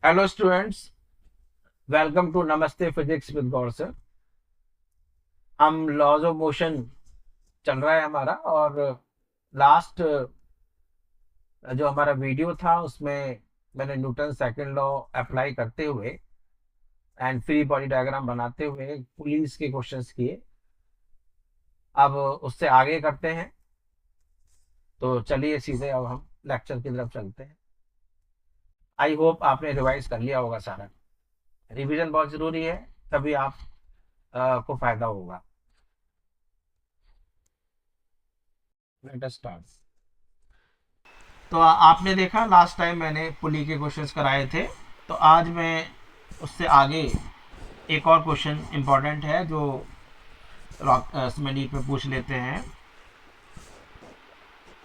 Hello students, welcome to नमस्ते physics with Gaur sir. हम laws of motion चल रहा है हमारा, और लास्ट जो हमारा वीडियो था उसमें मैंने न्यूटन सेकंड लॉ अप्लाई करते हुए एंड फ्री बॉडी डायग्राम बनाते हुए पुलिस के क्वेश्चंस किए। अब उससे आगे करते हैं, तो चलिए सीधे अब हम लेक्चर की तरफ चलते हैं। आई होप आपने रिवाइज कर लिया होगा सारा। रिवीजन बहुत जरूरी है, तभी आप को फायदा होगा। Let us start. तो आपने देखा लास्ट टाइम मैंने पुली के क्वेश्चंस कराए थे, तो आज मैं उससे आगे एक और क्वेश्चन इंपॉर्टेंट है जो इसमें नीट में पूछ लेते हैं।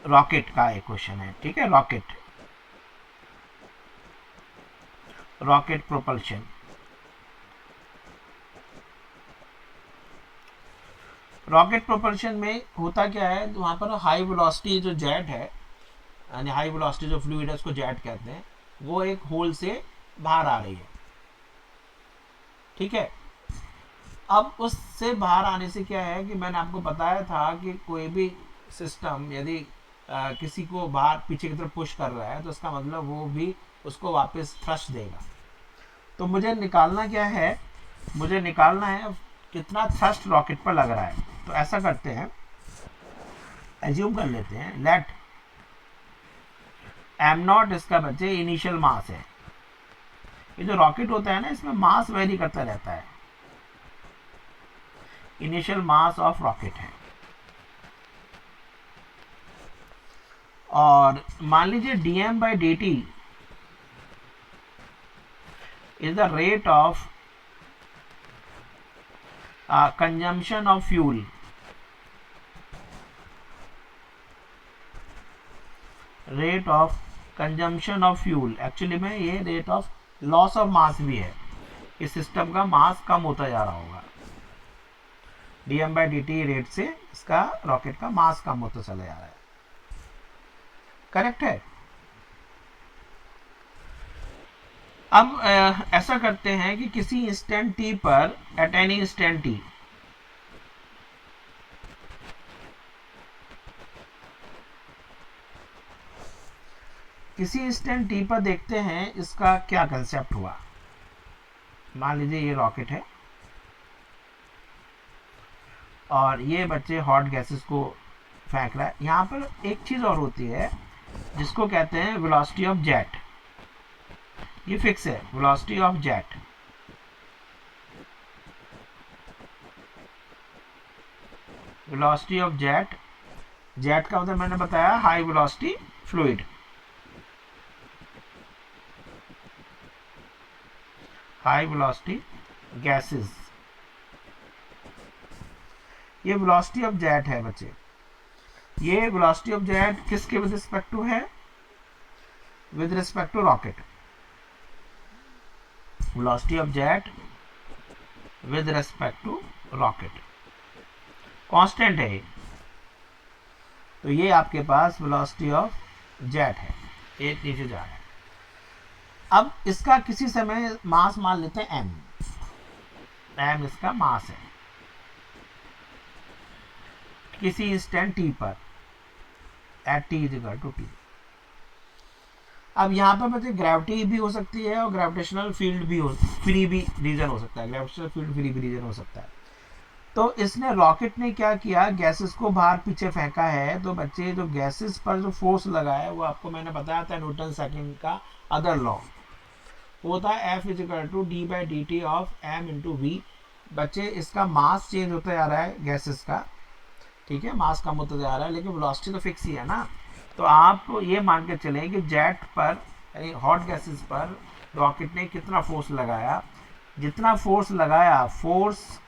रॉकेट का एक क्वेश्चन है, ठीक है। Rocket rocket propulsion. Rocket propulsion में होता क्या है, वहाँ पर हाई वेलोसिटी जो जेट है, यानी हाई वेलोसिटी जो फ्लूइड है उसको जेट कहते हैं, वो एक होल से बाहर आ रही है, ठीक है। अब उससे बाहर आने से क्या है कि मैंने आपको बताया था कि कोई भी सिस्टम यदि किसी को बाहर पीछे की तरफ पुश कर रहा है तो इसका मतलब वो भी उसको वापस थ्रस्ट देगा। तो मुझे निकालना क्या है, मुझे निकालना है कितना थ्रस्ट रॉकेट पर लग रहा है। तो ऐसा करते हैं, एज्यूम कर लेते हैं लेट एम नॉट इसका बच्चे इनिशियल मास है। ये जो रॉकेट होता है ना, इसमें मास वेरी करता रहता है, इनिशियल मास ऑफ रॉकेट है। और मान लीजिए dm by dt is the rate of consumption of fuel। Rate of consumption of fuel, actually में ये rate of loss of mass भी है। इस सिस्टम का मास कम होता जा रहा होगा, dm by dt रेट से इसका रॉकेट का मास कम होता चला जा रहा है। करेक्ट है। अब ऐसा करते हैं कि किसी इंस्टेंट टी पर, एट एनी इंस्टेंट टी, किसी इंस्टेंट टी पर देखते हैं इसका क्या कंसेप्ट हुआ। मान लीजिए ये रॉकेट है और ये बच्चे हॉट गैसेस को फेंक रहा है। यहाँ पर एक चीज़ और होती है जिसको कहते हैं वेलोसिटी ऑफ जेट। ये फिक्स है, velocity of jet. Velocity of jet, jet का मतलब मैंने बताया high velocity fluid, high velocity gases. ये वेलोसिटी ऑफ जेट है बच्चे। ये वेलोसिटी ऑफ जेट किसके विद रिस्पेक्ट टू है, with respect to rocket. Velocity of jet with respect to rocket constant है। तो ये आपके पास वेलोसिटी ऑफ जेट है, ये नीचे जा रहा है। अब इसका किसी समय मास मान लेते हैं m, m इसका मास है किसी इंस्टेंट t पर, at t equal to t। अब यहाँ पर बच्चे ग्रेविटी भी हो सकती है और ग्रेविटेशनल फील्ड भी हो, फ्री भी रीजन हो सकता है, ग्रेविटेशनल फील्ड फ्री भी रीजन हो सकता है। तो इसने रॉकेट ने क्या किया, गैसेस को बाहर पीछे फेंका है। तो बच्चे जो गैसेस पर जो फोर्स लगा है वो आपको मैंने बताया था न्यूटन सेकंड का अदर लॉ होता है, F equal to D by D T of M into V. बच्चे इसका मास चेंज होता जा रहा है गैसेस का, ठीक है, मास कम होता जा रहा है लेकिन वेलोसिटी तो फिक्स ही है ना। तो आप ये मान के चलें कि जेट पर यानी हॉट गैसेस पर रॉकेट ने कितना फोर्स लगाया, जितना फोर्स लगाया, force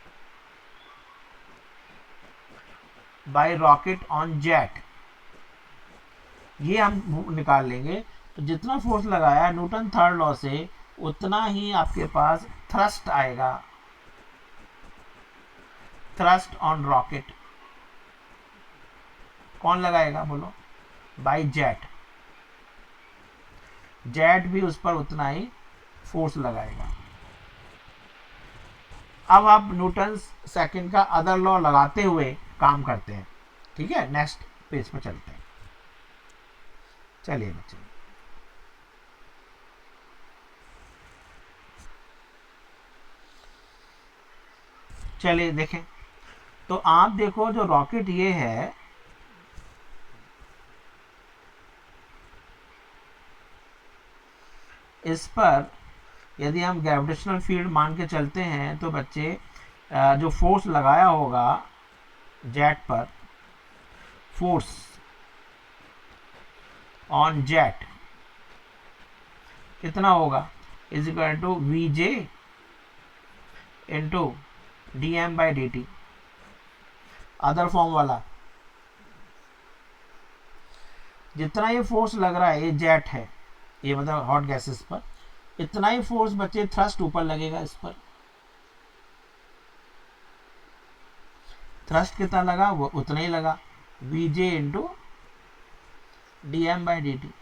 by rocket on jet, ये हम निकाल लेंगे। तो जितना फोर्स लगाया न्यूटन थर्ड लॉ से, उतना ही आपके पास थ्रस्ट आएगा, थ्रस्ट ऑन रॉकेट। कौन लगाएगा बोलो, बाय जेट। जेट भी उस पर उतना ही फोर्स लगाएगा। अब आप न्यूटन सेकंड का अदर लॉ लगाते हुए काम करते हैं। ठीक है, नेक्स्ट पेज पर चलते हैं। चलिए बच्चे, चलिए देखें। तो आप देखो जो रॉकेट ये है, इस पर यदि हम ग्रेविटेशनल फील्ड मान के चलते हैं तो बच्चे जो फोर्स लगाया होगा जेट पर, फोर्स ऑन जेट कितना होगा, is equal to V J into D M by D T, other form वाला। जितना ये फोर्स लग रहा है, ये जेट है, ये मतलब हॉट गैसेस पर, इतना ही फोर्स बच्चे थ्रस्ट ऊपर लगेगा इस पर। थ्रस्ट कितना लगा, वो उतना ही लगा, V J into D M by D T.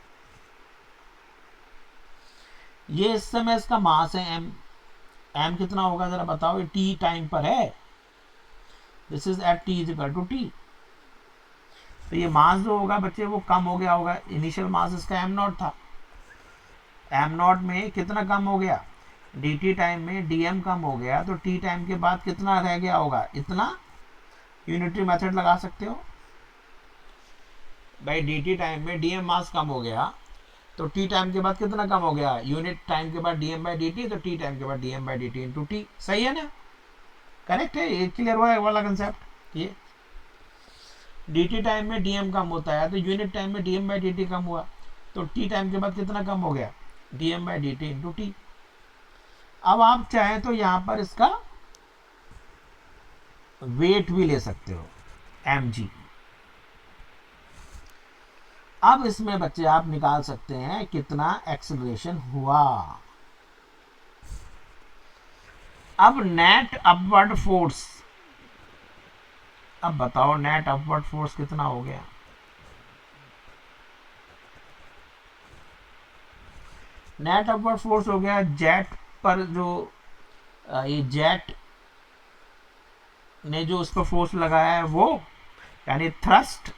ये इस समय इसका मास है एम। एम कितना होगा जरा बताओ, ये टी टाइम पर है, this is at T is equal to T. तो ये मास जो होगा बच्चे वो कम हो गया होगा, इनिशियल मास इसका एम नॉट था, एम नॉट में कितना कम हो गया, डी टी टाइम में डी एम कम हो गया, तो टी टाइम के बाद कितना रह गया होगा, इतना। यूनिटरी मेथड लगा सकते हो भाई, डी टी टाइम में डी एम मास कम हो गया, तो टी टाइम के बाद कितना कम हो गया, यूनिट टाइम के बाद D M by D T, तो टी टाइम के बाद D M by D T into T. सही है ना, करेक्ट है, ये क्लियर हुआ है वाला कंसेप्ट। ये डी टी टाइम में डी एम कम होता है, तो यूनिट टाइम में D M by D T कम हुआ, तो टी टाइम के बाद कितना कम हो गया, D M by D T into T. अब आप चाहें तो यहां पर इसका वेट भी ले सकते हो, एम जी। अब इसमें बच्चे आप निकाल सकते हैं कितना एक्सेलरेशन हुआ। अब नेट अपवर्ड फोर्स, अब बताओ नेट अपवर्ड फोर्स कितना हो गया। नेट अपवर्ड फोर्स हो गया जेट पर, जो ये जेट ने जो उस पर फोर्स लगाया है वो, यानी थ्रस्ट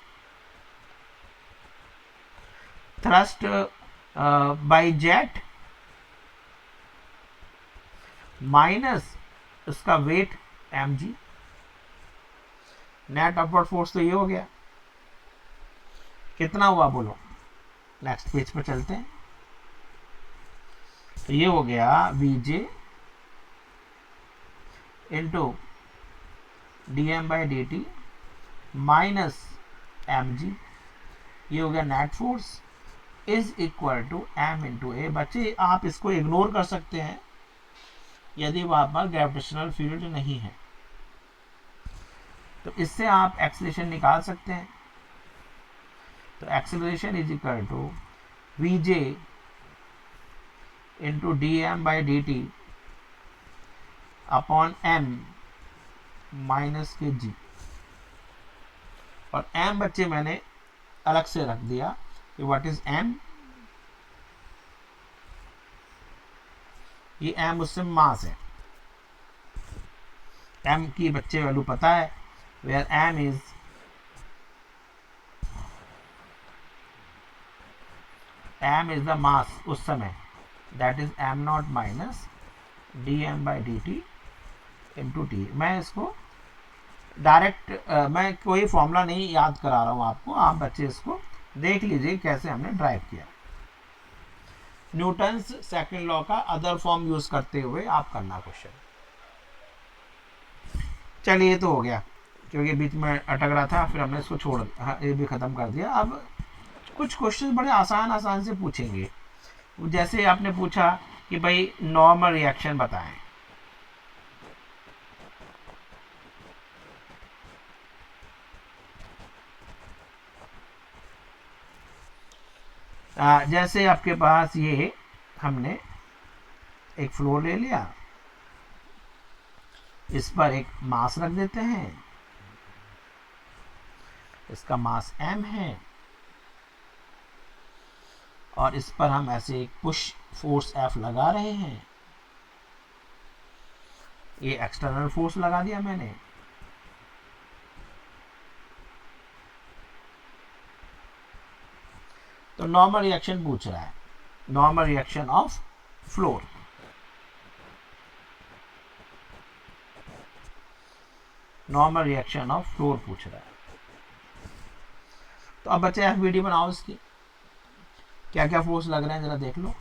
बाय जेट माइनस उसका weight M G. Net upward force तो ये हो गया, कितना हुआ बोलो, नेक्स्ट पेज पर चलते हैं। तो ये हो गया V J into D M by D T minus M G, ये हो गया net force is equal to M into A. बच्चे आप इसको इग्नोर कर सकते हैं यदि वहां पर ग्रेविटेशनल फील्ड नहीं है, तो इससे आप एक्सेलरेशन निकाल सकते हैं। तो acceleration is equal to V J into D M by D T upon M minus के जी, और एम बच्चे मैंने अलग से रख दिया कि व्हाट इज एम, ये एम उससे मास है, एम की बच्चे वैल्यू पता है, where M is the mass उस समय, that is M naught minus D M by D T into T. मैं इसको डायरेक्ट मैं कोई फॉर्मूला नहीं याद करा रहा हूं आपको, आप बच्चे इसको देख लीजिए कैसे हमने ड्राइव किया। न्यूटन्स सेकंड लॉ का अदर फॉर्म यूज करते हुए आप करना क्वेश्चन। चलिए ये तो हो गया, क्योंकि बीच में अटक रहा था, फिर हमने इसको छोड़ दिया, हाँ, ये भी खत्म कर दिया। अब कुछ क्वेश्चन बड़े आसान से पूछेंगे, जैसे आपने पूछा कि भाई नॉर्मल रिएक्शन बताएं। जैसे आपके पास ये हमने एक फ्लोर ले लिया, इस पर एक मास रख देते हैं, इसका मास m है, और इस पर हम ऐसे एक पुश फोर्स F लगा रहे हैं। ये एक्सटर्नल फोर्स लगा दिया मैंने। तो नॉर्मल रिएक्शन पूछ रहा है, normal reaction of floor. Normal reaction of floor पूछ रहा है। तो अब बच्चे FBD बनाओ, इसकी क्या क्या फोर्स लग रहे हैं जरा देख लो।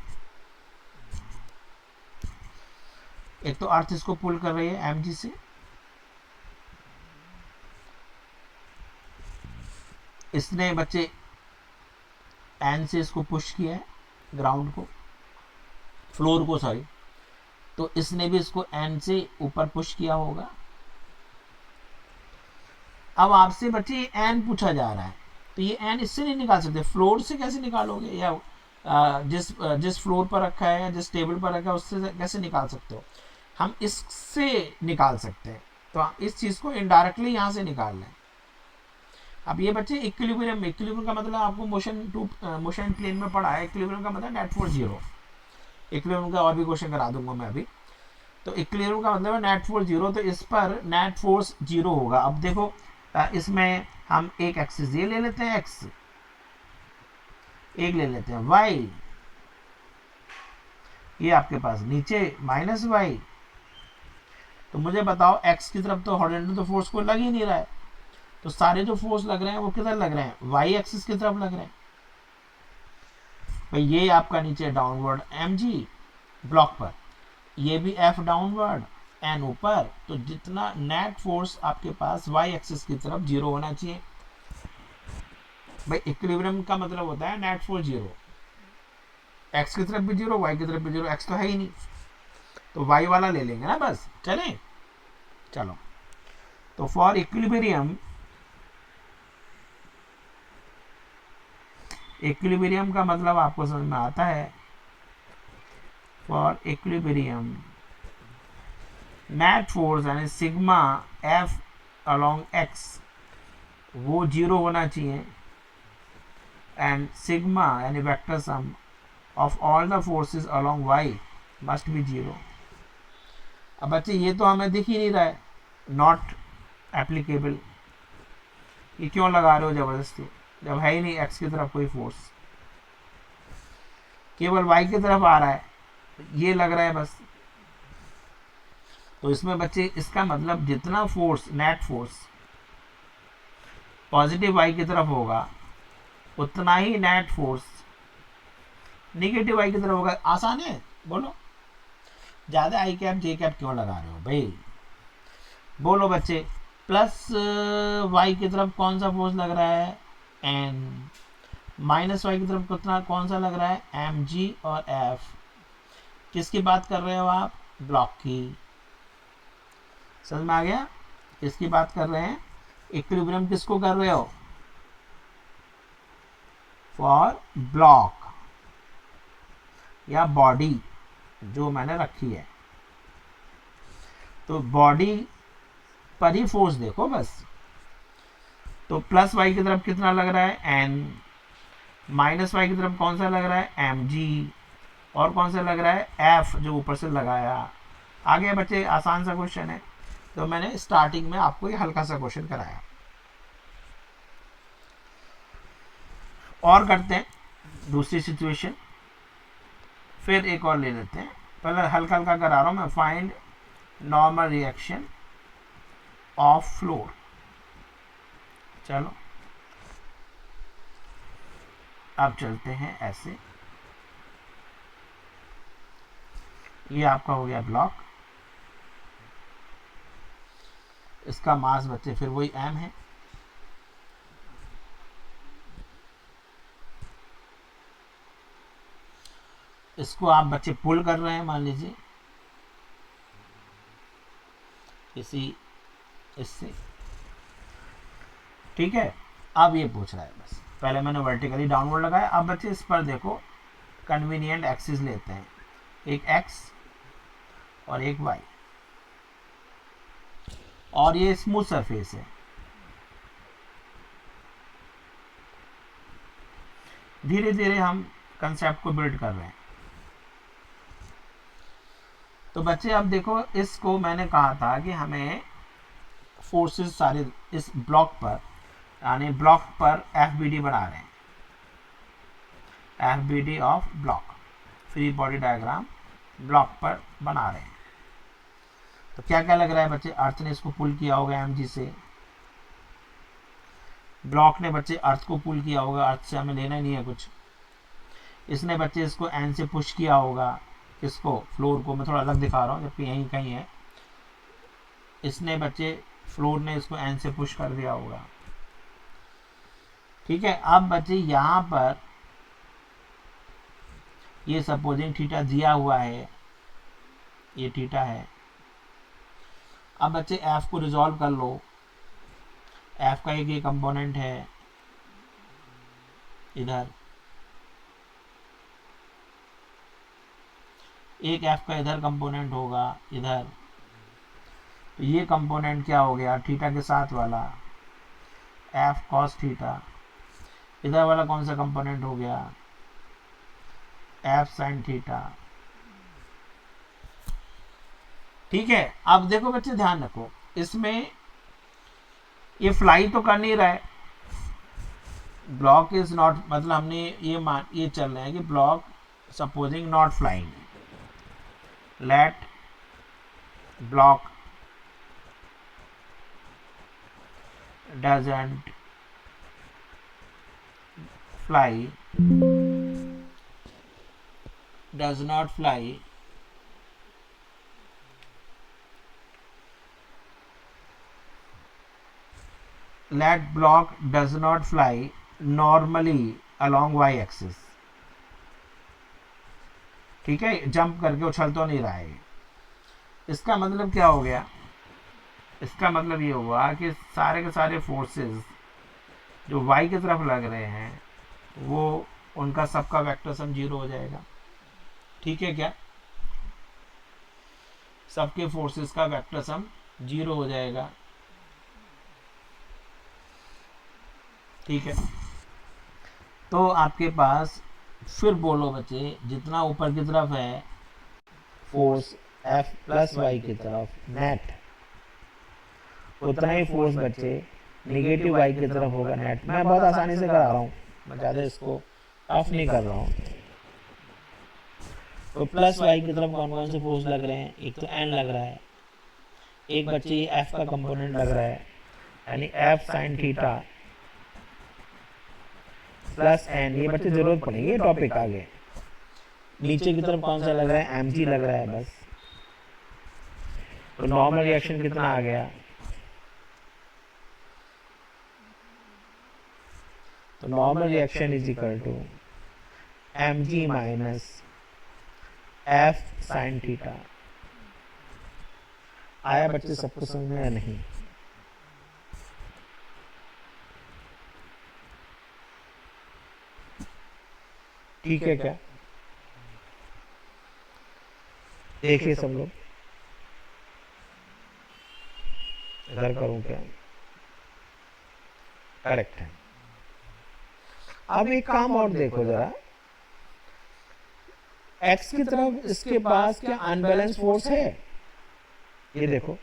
एक तो अर्थ इसको पुल कर रही है mg से, इसने बच्चे n से इसको पुश किया है, ग्राउंड को, फ्लोर को सॉरी, तो इसने भी इसको n से ऊपर पुश किया होगा। अब आपसे बच्चे ये n पूछा जा रहा है, तो ये n इससे नहीं निकाल सकते, फ्लोर से कैसे निकालोगे, या जिस फ्लोर पर रखा है या जिस टेबल पर रखा है उससे कैसे निकाल सकते हो। हम इससे निकाल सकते हैं, तो हम इस चीज को इनडायरेक्टली यहाँ से निकाल लें। अब ये बच्चे इक्विलिब्रियम, इक्विलिब्रियम का मतलब आपको मोशन प्लेन में पढ़ा है। इक्विलिब्रियम का मतलब नेट फोर्स जीरो। इक्विलिब्रियम का और भी क्वेश्चन करा दूंगा मैं अभी। तो इक्विलिब्रियम का मतलब है नेट फोर्स जीरो, तो इस पर नेट फोर्स जीरो होगा। अब देखो इसमें हम एक एक्सिस ये ले लेते हैं x, एक ले लेते हैं y, ये आपके पास नीचे माइनस y। तो मुझे बताओ x की तरफ तो हॉरिजॉन्टल तो फोर्स को लग ही नहीं रहा है, तो सारे जो फोर्स लग रहे हैं वो किधर लग रहे हैं, y एक्सिस की तरफ लग रहे हैं। भाई ये आपका नीचे डाउनवर्ड mg ब्लॉक पर, ये भी f डाउनवर्ड n ऊपर, तो जितना नेट फोर्स आपके पास y एक्सिस की तरफ जीरो होना चाहिए। भाई इक्विलिब्रियम का मतलब होता है नेट फोर्स जीरो, x की तरफ भी जीरो, y की तरफ भी जीरो, x तो है ही नहीं, तो y वाला ले लेंगे ना बस। चले चलो, तो फॉर इक्विलिब्रियम, इक्विलिब्रियम का मतलब आपको समझ में आता है। फॉर इक्विलिब्रियम नेट फोर्स यानी सिग्मा F अलोंग x वो जीरो होना चाहिए, एंड सिग्मा यानी vector sum of all the forces along y must be zero. अब बच्चे ये तो हमें दिख ही नहीं रहा है, नॉट एप्लीकेबल। ये क्यों लगा रहे हो जबरदस्ती, जब है ही नहीं x की तरफ कोई फोर्स, केवल y की तरफ आ रहा है, ये लग रहा है बस। तो इसमें बच्चे इसका मतलब जितना force, net force positive y की तरफ होगा, उतना ही नेट फोर्स निगेटिव y की तरफ होगा। आसान है, बोलो ज्यादा आई कैप जे कैप क्यों लगा रहे हो भाई, बोलो बच्चे। प्लस y की तरफ कौन सा फोर्स लग रहा है, n, माइनस y की तरफ कितना कौन सा लग रहा है, mg और f। किसकी बात कर रहे हो आप, ब्लॉक की। समझ में आ गया, किसकी बात कर रहे हैं, इक्विलिब्रियम किसको कर रहे हो, फॉर ब्लॉक या बॉडी जो मैंने रखी है। तो बॉडी पर ही फोर्स देखो बस। तो प्लस y की तरफ कितना लग रहा है, n, माइनस y की तरफ कौन सा लग रहा है, mg, और कौन सा लग रहा है, f जो ऊपर से लगाया। आगे बच्चे आसान सा क्वेश्चन है, तो मैंने स्टार्टिंग में आपको ये हल्का सा क्वेश्चन कराया। और करते हैं दूसरी सिचुएशन, फिर एक और ले लेते हैं। पहले हल्का हल्का करा रहा हूं मैं। Find normal reaction of floor. चलो अब चलते हैं ऐसे। ये आपका हो गया ब्लॉक, इसका मास बच्चे फिर वही m है। इसको आप बच्चे पुल कर रहे हैं, मान लीजिए इससे, ठीक है। अब ये पूछ रहा है बस, पहले मैंने वर्टिकली डाउनवर्ड लगाया। अब बच्चे इस पर देखो, कन्वीनियंट एक्सिस लेते हैं, एक x और एक y, और ये स्मूथ सरफेस है। धीरे धीरे हम कंसेप्ट को बिल्ड कर रहे हैं। तो बच्चे अब देखो, इसको मैंने कहा था कि हमें फोर्सेस सारे इस ब्लॉक पर, यानी ब्लॉक पर एफबीडी बना रहे हैं, FBD of block, free body diagram block पर बना रहे हैं। तो क्या क्या लग रहा है बच्चे, अर्थ ने इसको पुल किया होगा एमजी से, ब्लॉक ने बच्चे अर्थ को पुल किया होगा, अर्थ से हमें लेना ही नहीं है कुछ। इसने बच्चे इसको एन से पुश किया होगा, किसको, फ्लोर को। मैं थोड़ा अलग दिखा रहा हूँ जबकि यहीं कहीं है। इसने बच्चे, फ्लोर ने इसको एन से पुश कर दिया होगा। ठीक है, अब बच्चे यहाँ पर ये सपोजिंग थीटा दिया हुआ है, ये थीटा है। अब बच्चे एफ को रिजॉल्व कर लो। एफ का एक ये कंपोनेंट है इधर, एक एफ का इधर कंपोनेंट होगा इधर। तो ये कंपोनेंट क्या हो गया, थीटा के साथ वाला एफ कॉस थीटा। इधर वाला कौन सा कंपोनेंट हो गया, एफ साइन थीटा। ठीक है, अब देखो बच्चे ध्यान रखो, इसमें ये फ्लाई तो कर नहीं रहा है, ब्लॉक इज नॉट, मतलब हमने ये चल रहे हैं कि block supposing not flying, let block doesn't fly, does not fly, let block does not fly normally along y axis। ठीक है, जंप करके उछल तो नहीं रहा है। इसका मतलब क्या हो गया, इसका मतलब ये हुआ कि सारे के सारे फोर्सेस जो y की तरफ लग रहे हैं वो उनका सबका वेक्टर सम 0 हो जाएगा। ठीक है क्या, सबके फोर्सेस का वेक्टर सम 0 हो जाएगा। ठीक है, तो आपके पास फिर बोलो बच्चे, जितना ऊपर की तरफ है फोर्स F प्लस वाई की तरफ नेट, उतना ही फोर्स बच्चे निगेटिव वाई की तरफ होगा नेट। मैं बहुत आसानी से करा रहा हूँ, मैं ज़्यादा इसको टफ नहीं कर रहा हूँ। तो प्लस वाई की तरफ कौन कौन से फोर्स लग रहे हैं, एक तो एन लग रहा है, एक बच्चे ये एफ का कंपोनेंट लग रहा है, यानी F sine theta plus N. ये बच्चे जरूरत पड़ेगी टॉपिक आगे। नीचे की तरफ कौन सा लग रहा है, एम जी लग रहा है बस। तो नॉर्मल रिएक्शन कितना आ गया, तो normal reaction is equal to M G minus F sine theta. आया बच्चे सबको समझ में या नहीं? ठीक है क्या, देखिए सब लोग, इधर करूं क्या, करेक्ट है। अब एक काम और देखो जरा, एक्स की तरफ इसके पास क्या अनबैलेंस फोर्स है, ये देखो,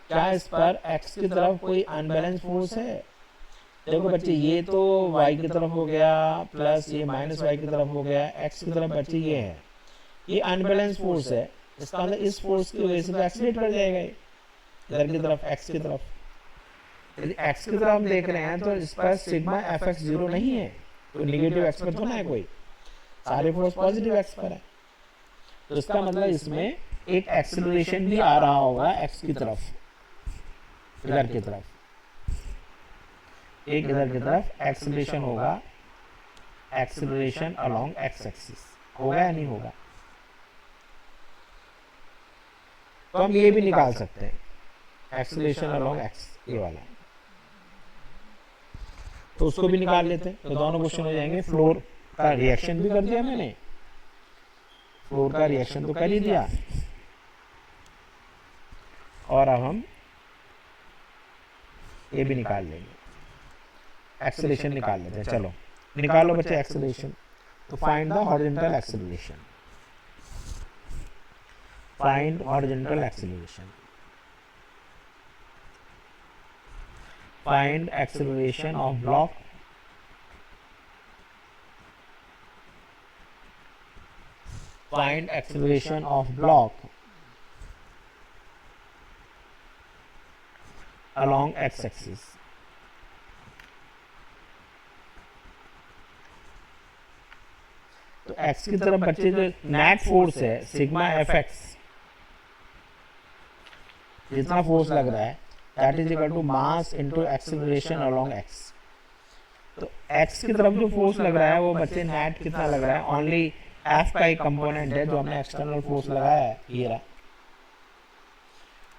क्या इस पर एक्स की तरफ कोई अनबैलेंस फोर्स है? देखो बच्चे, ये तो वाई की तरफ हो गया प्लस ये माइनस वाई की तरफ हो गया, एक्स की तरफ बच्चे ये है, ये अनबैलेंस फोर्स है। इसका मतलब इस फोर्स की वजह से तो एक्सीलरेट कर जाएगा ये इधर की तरफ, एक्स की तरफ। यदि एक्स की तरफ हम देख रहे हैं तो इस पर सिग्मा एफ एक्स 0 नहीं है, तो निगेटिव एक्स पर तो ना है कोई, सारे फोर्स पॉजिटिव एक्स पर है। तो इसका मतलब इसमें एक एक्सीलरेशन भी आ रहा होगा एक्स की तरफ, इधर की तरफ, एक इधर की तरफ एक्सीलरेशन होगा, एक्सीलरेशन अलोंग एक्स एक्सिस होगा या नहीं होगा? तो हम ये भी निकाल सकते हैं, एक्सीलरेशन अलोंग एक्स, ये वाला, तो उसको भी निकाल लेते हैं। तो दोनों क्वेश्चन हो जाएंगे। फ्लोर का रिएक्शन भी कर दिया मैंने, फ्लोर का रिएक्शन तो कर ही दिया, और अब हम ये भी निकाल लेंगे, एक्सीलरेशन निकाल लेते हैं। चलो निकालो बच्चे एक्सीलरेशन। तो find the horizontal acceleration, find horizontal acceleration, find acceleration of block, find acceleration of block along x-axis. तो x की तरफ बच्चे जो नेट फोर्स है सिग्मा एफ एक्स, जितना फोर्स लग रहा है that is equal to mass into acceleration along x। तो x की तरफ जो फोर्स लग रहा है वो बच्चे नेट कितना लग रहा है, ओनली एफ का एक कंपोनेंट है जो हमने एक्सटर्नल फोर्स लगाया है, ये रहा।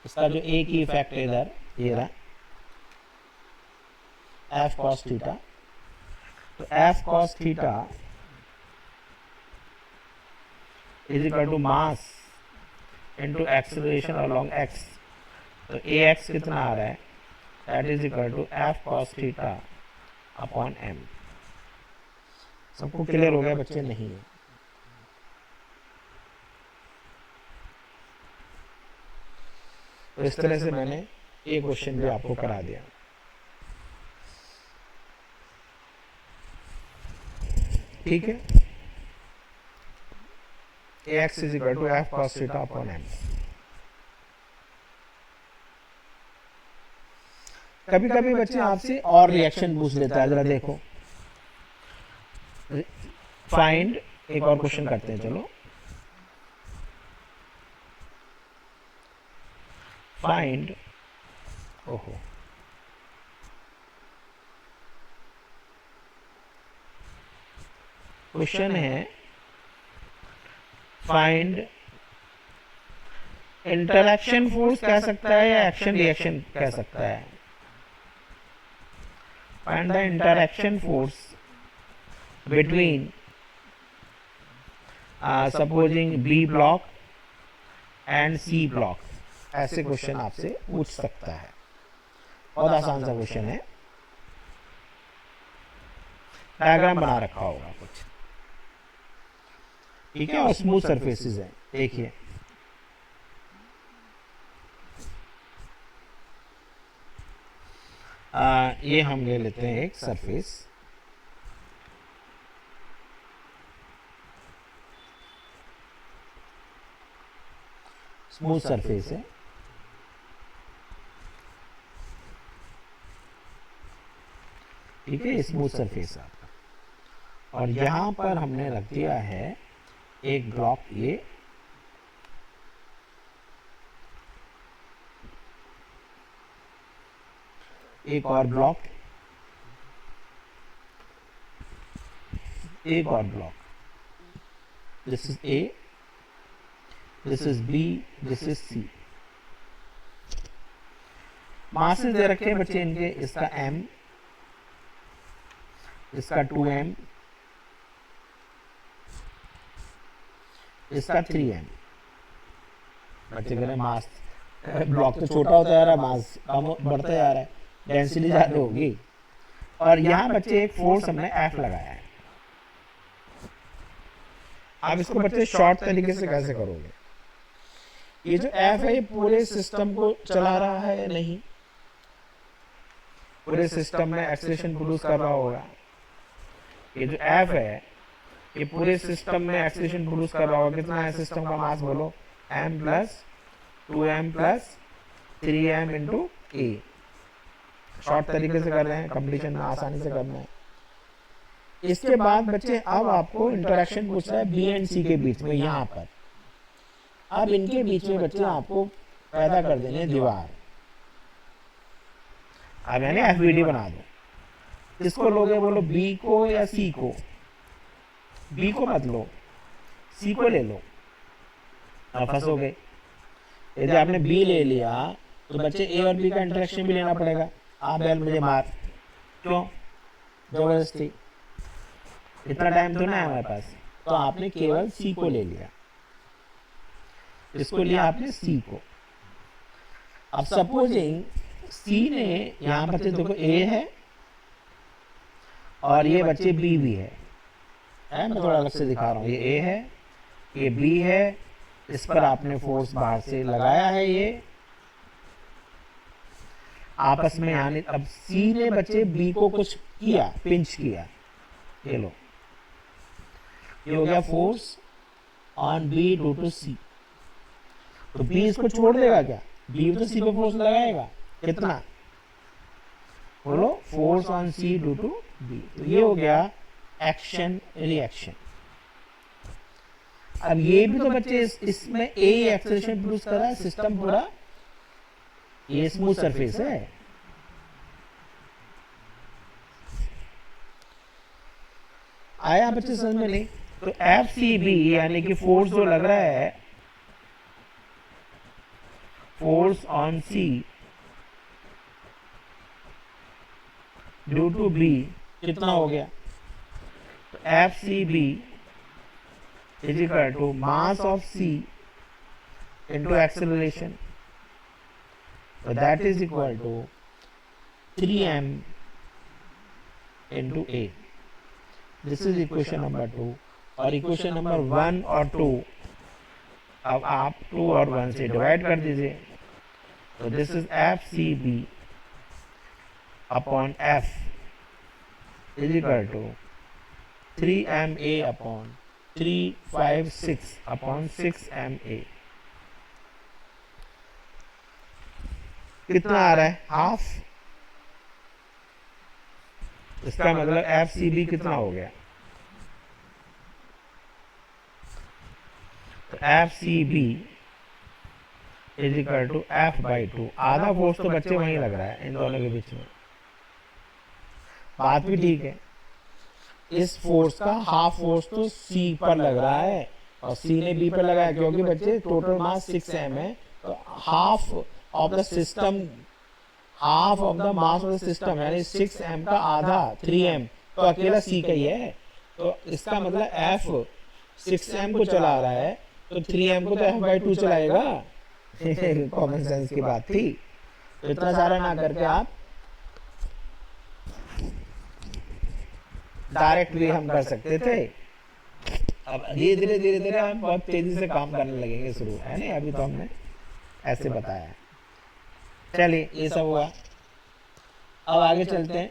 इसका जो एक ही इफेक्ट है इधर, ये रहा एफ कॉस थीटा। तो F cos theta is equal to mass into acceleration along X. तो ए एक्स कितना आ रहा है, that is equal to F cos theta upon M. सबको क्लियर हो गया बच्चे? नहीं है? तो इस तरह से मैंने एक क्वेश्चन भी आपको करा दिया। ठीक है, ax is equal to F cos theta upon M. कभी कभी बच्चे आपसे और रिएक्शन पूछ लेता है, जरा देखो। फाइंड, एक और क्वेश्चन करते हैं, चलो। फाइंड, ओहो, क्वेश्चन है फाइंड इंटरैक्शन फोर्स कह सकता है या एक्शन रिएक्शन कह सकता है। Find the interaction force between supposing B block and C block. ऐसे क्वेश्चन आपसे पूछ सकता है, बहुत आसान सा क्वेश्चन है। डायग्राम बना रखा होगा कुछ, ठीक है, और स्मूथ सरफेसेस है। देखिए ये हम ले लेते हैं एक सरफेस, स्मूथ सरफेस है। ठीक है, स्मूथ सरफेस है आपका, और यहां पर हमने रख दिया है एक ब्लॉक, ये एक और ब्लॉक, एक और block. This is A, this is B, this is C. Masses दे रखे हैं बच्चे इनके, इसका m, इसका 2m, इसका 3m। बच्चे कह रहे हैं मास, ब्लॉक तो छोटा होता जा रहा है, मास कम बढ़ता जा रहा है, डेंसिटी ज्यादा होगी। और यहाँ बच्चे एक फोर्स हमने F लगाया है। आप इसको बच्चे शॉर्ट तरीके से कैसे करोगे? ये जो F है ये पूरे सिस्टम को चला रहा है या नहीं? पूरे सिस्टम में एक्सेलरेशन प्रोड्यूस कर रहा होगा। ये जो F है ये पूरे सिस्टम में एक्सेलरेशन प्रोड्यूस कर रहा होगा। कितना है सिस्टम का मास बोलो? m plus 2m plus 3m into A. Short तरीके से कर रहे हैं, कंप्लीशन में आसानी से करना है। इसके बाद बच्चे अब आपको इंटरेक्शन पूछ रहा है बी एंड सी के बीच में, यहाँ पर। अब इनके बीच में बच्चे आपको पैदा कर देने दीवार। अब यानी एफबीडी बना दो। किसको लोगे बोलो, बी को या सी को? बी को मत लो, सी को ले लो। अब फंसोगे। यदि आपने बी ले लिया तो बच्चे ए और बी का इंटरेक्शन भी लेना पड़ेगा। आप बैल मुझे मार, क्यों? जबरदस्ती, इतना टाइम तो ना है हमारे पास। तो आपने केवल सी को ले लिया, इसको लिया आपने सी को। अब सपोजिंग सी ने यहाँ बच्चे देखो ए है और ये बच्चे बी भी है। है, मैं थोड़ा अलग से दिखा रहा हूँ। ये ए है, ये बी है, इस पर आपने फोर्स बाहर से लगाया है, ये आपस में आने, अब सी ने बच्चे बी को कुछ किया, पिंच किया, ये लो, ये हो गया force on B due to C. तो बी इसको छोड़ देगा क्या? बी तो सी पे फोर्स लगाएगा, कितना? बोलो, force on C due to B. तो ये हो गया एक्शन रिएक्शन। अब ये भी तो बच्चे इसमें ए एक्सेलरेशन प्रोड्यूस कर रहा है, सिस्टम पूरा ये स्मूथ सरफेस है। आया बच्चे समझ में? नहीं तो एफ सी बी यानी कि फोर्स जो लग रहा है, force on C due to B कितना हो गया? तो F C B is equal to mass of C into acceleration, so that is equal to 3m into a. This is equation number 2 और equation number 1 और 2 अब आप 2 और 1 से डिवाइड कर दीजिए। तो this is F C B upon F is equal to 3ma upon 356 upon 6ma। कितना आ रहा है? हाफ। इसका मतलब एफ सी बी कितना हो गया? तो F C B is equal to F by 2। आधा फोर्स तो बच्चे वहीं लग रहा है इन दोनों के बीच में। बात भी ठीक है, इस फोर्स का हाफ फोर्स तो सी पर लग रहा है और सी ने बी पर लगाया, क्योंकि बच्चे टोटल मास 6m है। तो half of the system, half of the mass of the system यानी 6m का आधा 3m तो अकेला c का ही है। तो इसका मतलब f 6m को चला रहा है तो 3m को तो f बाई 2 चलाएगा। कॉमन सेंस की बात थी। तो इतना सारा ना करके आप डायरेक्ट भी हम कर सकते थे। अब धीरे धीरे हम बहुत तेजी से काम करने लगेंगे शुरू, है नहीं? अभी तो हमने ऐसे बताया। चलिए ये सब हुआ, अब आगे चलते हैं।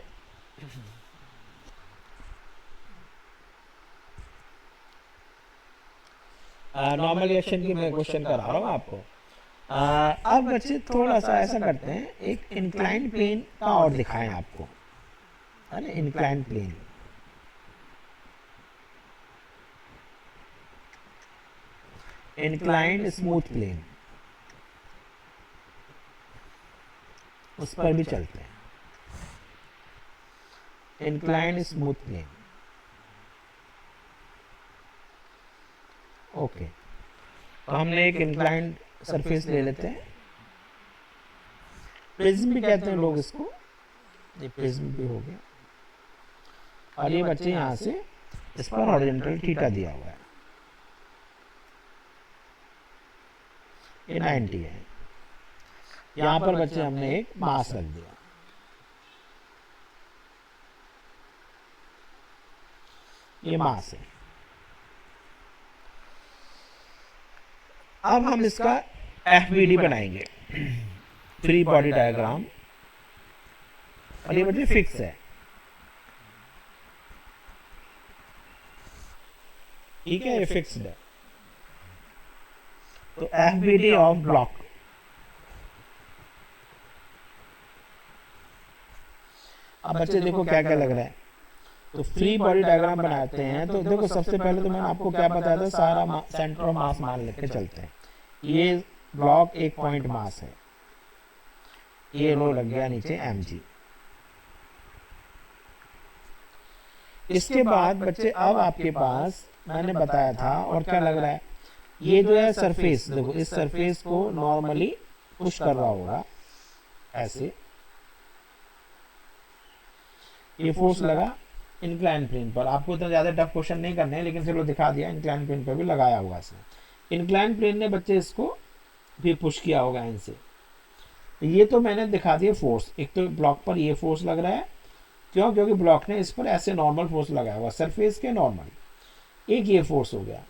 नॉर्मल रिएक्शन की मैं क्वेश्चन करा रहा हूँ आपको। अब बच्चे थोड़ा सा ऐसा करते हैं, एक इंक्लाइन प्लेन का और दिखाएं आपको, है ना? Incline plane, inclined smooth plane, उस पर भी चलते हैं। Inclined smooth plane, okay. तो हमने एक इंक्लाइंड सरफेस ले लेते हैं, प्रिज्म भी कहते हैं लोग इसको, ये प्रिज्म भी हो गया। और ये बच्चे यहां से इस पर हॉरिजॉन्टल थीटा दिया हुआ है, ये 90 है। यहां पर बच्चे हमने एक मास रख दिया, ये मास है। अब हम इसका एफबीडी बनाएंगे, फ्री बॉडी डायग्राम, और ये बच्चे फिक्स है, ठीक है, ये फिक्स्ड है। तो एफबीडी ऑफ ब्लॉक, अब बच्चे देखो क्या क्या लग रहा है। तो फ्री बॉडी डायग्राम बनाते हैं तो देखो सबसे पहले तो मैंने आपको क्या बताया था, सारा सेंटर ऑफ मास मान लेके चलते हैं। ये ब्लॉक एक पॉइंट मास है, ये रो लग गया नीचे mg। इसके बाद बच्चे अब आपके पास मैंने बताया था, और क्या लग रहा है, ये जो है सरफेस, देखो इस सरफेस को नॉर्मली पुश कर रहा होगा ऐसे, ये फोर्स लगा इंक्लाइन प्लेन पर। आपको इतना ज्यादा टफ क्वेश्चन नहीं करने हैं, लेकिन चलो दिखा दिया, इंक्लाइन प्लेन पर भी लगाया हुआ इसने। इंक्लाइन प्लेन ने बच्चे इसको भी पुश किया होगा इनसे। ये तो मैंने दिखा दिया फोर्स, एक तो ब्लॉक पर ये फोर्स लग रहा है, क्यों? क्योंकि ब्लॉक ने इस पर ऐसे नॉर्मल फोर्स लगाया हुआ सरफेस के नॉर्मल। एक ये फोर्स हो गया।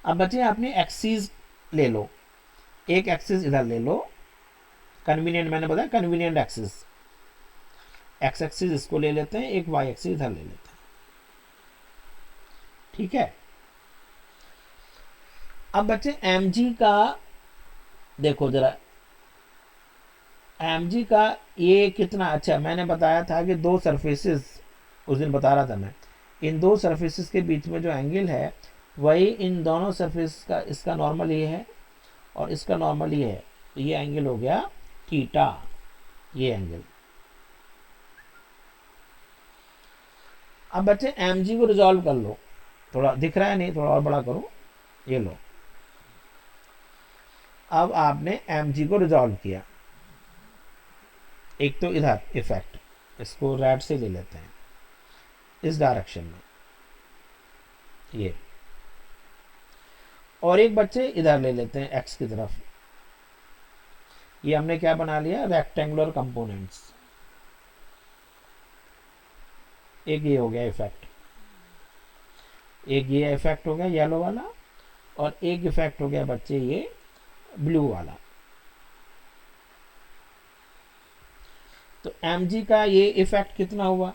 अब बच्चे आपने एक्सिस ले लो, एक एक्सिस इधर ले लो, कन्वीनियंट, मैंने बताया कन्वीनियंट एक्सिस, एक्स एक्सिस इसको ले लेते हैं, एक वाई एक्सिस इधर ले लेते हैं, ठीक है। अब बच्चे mg का देखो जरा, mg का ये कितना, अच्छा मैंने बताया था कि दो सरफेसेस, उस दिन बता रहा था मैं, इन दो सरफेसेस के बीच में जो एंगल है वही इन दोनों सरफेस का, इसका नॉर्मल ये है और इसका नॉर्मल ये है, तो ये एंगल हो गया थीटा, ये एंगल। अब बच्चे mg को रिजॉल्व कर लो, थोड़ा दिख रहा है नहीं, थोड़ा और बड़ा करो, ये लो। अब आपने mg को रिजॉल्व किया, एक तो इधर इफेक्ट, इसको रेड से ले लेते हैं इस डायरेक्शन में, ये, और एक बच्चे इधर ले लेते हैं एक्स की तरफ, ये हमने क्या बना लिया, रेक्टेंगुलर कंपोनेंट्स। एक ये हो गया इफेक्ट, एक ये इफेक्ट हो गया येलो वाला, और एक इफेक्ट हो गया बच्चे ये ब्लू वाला। तो mg का ये इफेक्ट कितना हुआ,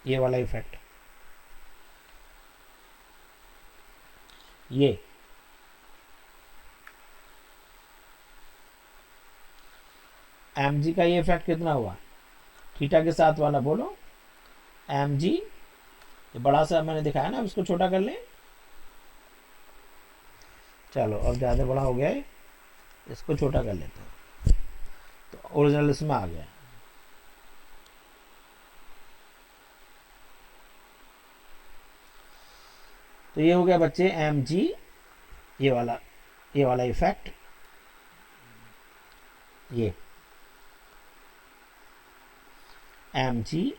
ये वाला इफेक्ट, ये mg का ये इफेक्ट कितना हुआ, थीटा के साथ वाला, बोलो mg, ये बड़ा सा मैंने दिखाया ना, इसको छोटा कर लें, चलो अब ज़्यादा बड़ा हो गया है, इसको छोटा कर लेते हैं, तो ओरिजिनल इसमें आ गया। तो ये हो गया बच्चे mg, ये वाला इफेक्ट, ये mg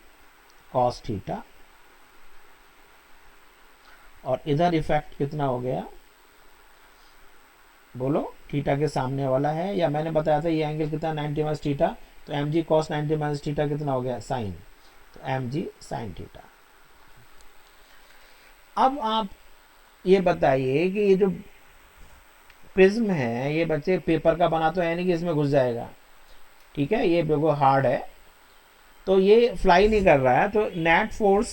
cos थीटा, और इधर इफेक्ट कितना हो गया, बोलो, थीटा के सामने वाला है, या मैंने बताया था ये एंगल कितना 90 माइनस थीटा, तो mg cos 90 माइनस थीटा कितना हो गया, साइन, तो mg साइन थीटा। अब आप ये बताइए कि ये जो प्रिज्म है ये बच्चे पेपर का बना तो है नहीं कि इसमें घुस जाएगा, ठीक है, ये बिल्कुल हार्ड है, तो ये फ्लाई नहीं कर रहा है, तो net force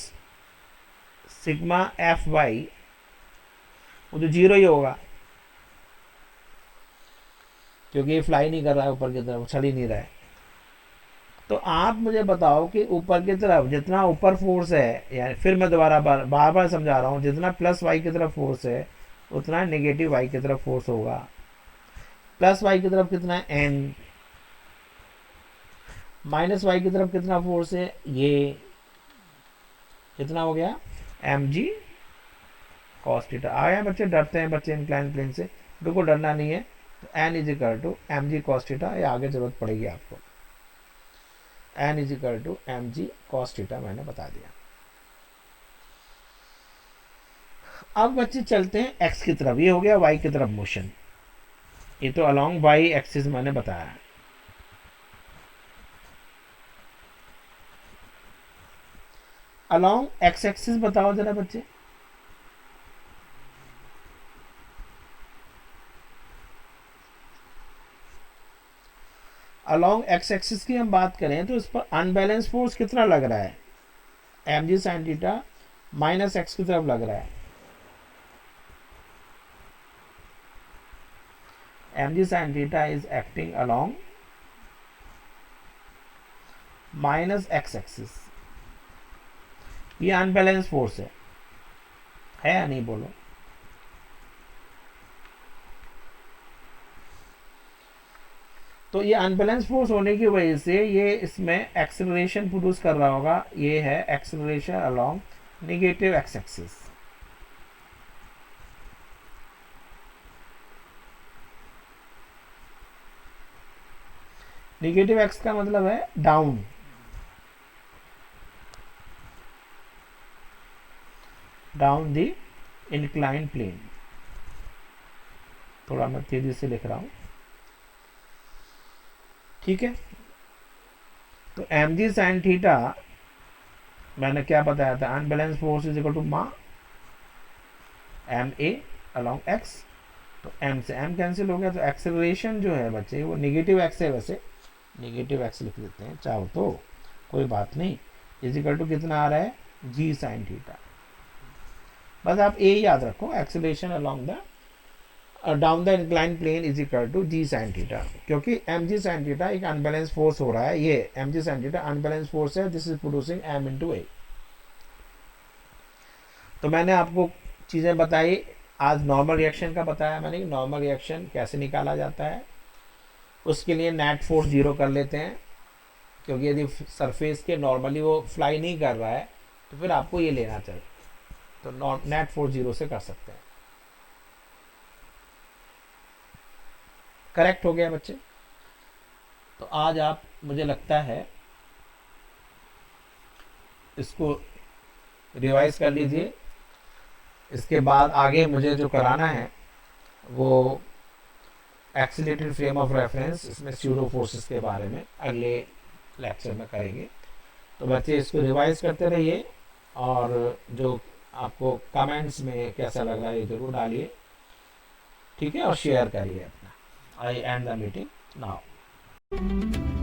sigma F Y वो तो जीरो ही होगा, क्योंकि ये फ्लाई नहीं कर रहा है ऊपर की तरफ, चल ही नहीं रहा है। तो आप मुझे बताओ कि ऊपर की तरफ जितना ऊपर फोर्स है, यानी फिर मैं दोबारा बार बार समझा रहा हूँ, जितना प्लस वाई की तरफ फोर्स है उतना नेगेटिव वाई की तरफ फोर्स होगा। प्लस वाई की तरफ कितना है, एन, माइनस वाई की तरफ कितना फोर्स है, ये कितना हो गया, mg cos थीटा। आया बच्चे, डरते हैं बच्चे इंक्लाइन प्लेन से, बिल्कुल डरना नहीं है। तो n is equal to mg cos theta, ये आगे जरूरत पड़ेगी आपको, n is equal to mg cos theta मैंने बता दिया। अब बच्चे चलते हैं x की तरफ, ये हो गया y की तरफ मोशन, ये तो अलोंग y एक्सिस मैंने बताया। अलोंग x एक्सिस बताओ जरा बच्चे, अलोंग x एक्सिस की हम बात करें तो इस पर अनबैलेंस फोर्स कितना लग रहा है, mg sin theta minus x की तरफ लग रहा है, mg sin theta is acting along minus x axis, ये अनबैलेंस फोर्स है या नहीं, बोलो। तो ये अनबैलेंस फोर्स होने की वजह से ये इसमें एक्सेलरेशन प्रोड्यूस कर रहा होगा, ये है acceleration along negative X axis. Negative X का मतलब है down, down the incline plane. थोड़ा मैं तेजी से लिख रहा हूं, ठीक है। तो mg sin थीटा मैंने क्या बताया था, unbalance force is equal to मा एम ए अलॉन्ग एक्स, तो एम से एम कैंसिल हो गया, तो एक्सेलरेशन जो है बच्चे वो नेगेटिव एक्स है, वैसे नेगेटिव एक्स लिख देते हैं चाहो तो, कोई बात नहीं। इजिकल टू कितना आ रहा है, जी साइन थीटा। बस आप ए याद रखो, acceleration along the down the incline plane is equal to G sine theta, क्योंकि एम जी साइन थीटा एक अनबैलेंस फोर्स हो रहा है, ये M G sine theta unbalance force है, this is producing M into A. तो मैंने आपको चीज़ें बताई, आज नॉर्मल रिएक्शन का बताया मैंने, नॉर्मल रिएक्शन कैसे निकाला जाता है। उसके लिए नेट फोर्स जीरो कर लेते हैं, क्योंकि यदि सरफेस के नॉर्मली वो फ्लाई नहीं कर रहा है तो फिर आपको ये लेना चाहिए, तो नेट फोर्स जीरो से कर सकते हैं। करेक्ट हो गया बच्चे। तो आज आप, मुझे लगता है इसको रिवाइज कर लीजिए, इसके बाद आगे मुझे जो कराना है वो एक्सीलरेटेड फ्रेम ऑफ रेफरेंस, इसमें स्यूडो फोर्सेस के बारे में अगले लेक्चर में करेंगे। तो बच्चे इसको रिवाइज करते रहिए, और जो आपको कमेंट्स में कैसा लगा ये जरूर डालिए, ठीक है, और शेयर करिए अपना। आई एंड द मीटिंग नाउ।